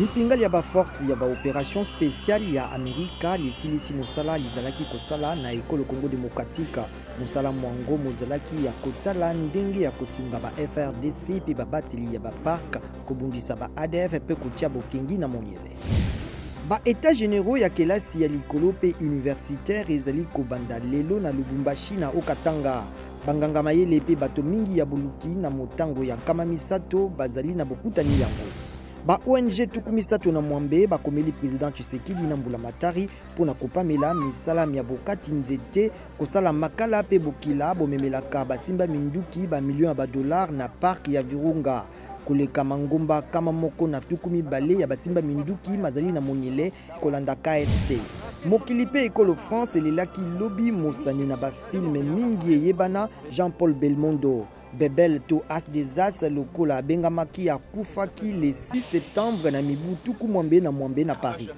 lipinga ya force ya opération spéciale ya Amerika lisilisi mosala lizalaki kosala na ekolo Congo démocratique mosala mwango mozalaki ya kotala ndenge ya kosunga ba FRDC pe babateli ya parc kobundisa ba ADF pe kotia bokengi na monyele. Ba états généraux ya kelasi ya likolo pe universitaire ezali kobanda lelo na Lubumbashi na Okatanga. Banganga mayele pe bato mingi ya buluki na motango ya nkama misato bazali na bokutani yango. Ba ONG tukumisato na mwambe bakomeli président Tshisekedi na mbula matari pona kopamela misala ya bokati nzete kosala makala pe bokila bomemelaka basimba minduki ba millions ya $, na parc ya Virunga. Koleka mangomba kama moko na tukumi bale ya basimba minduki mazali na monyele kolanda KST. Mokili pe ekolo France elelaki lobby mosani na ba filme mingi eyebana Jean-Paul Belmondo. Bebel to as des as lokola bengamaki ya kufaki le 6 septembre na mibu tuku mwambe na Paris.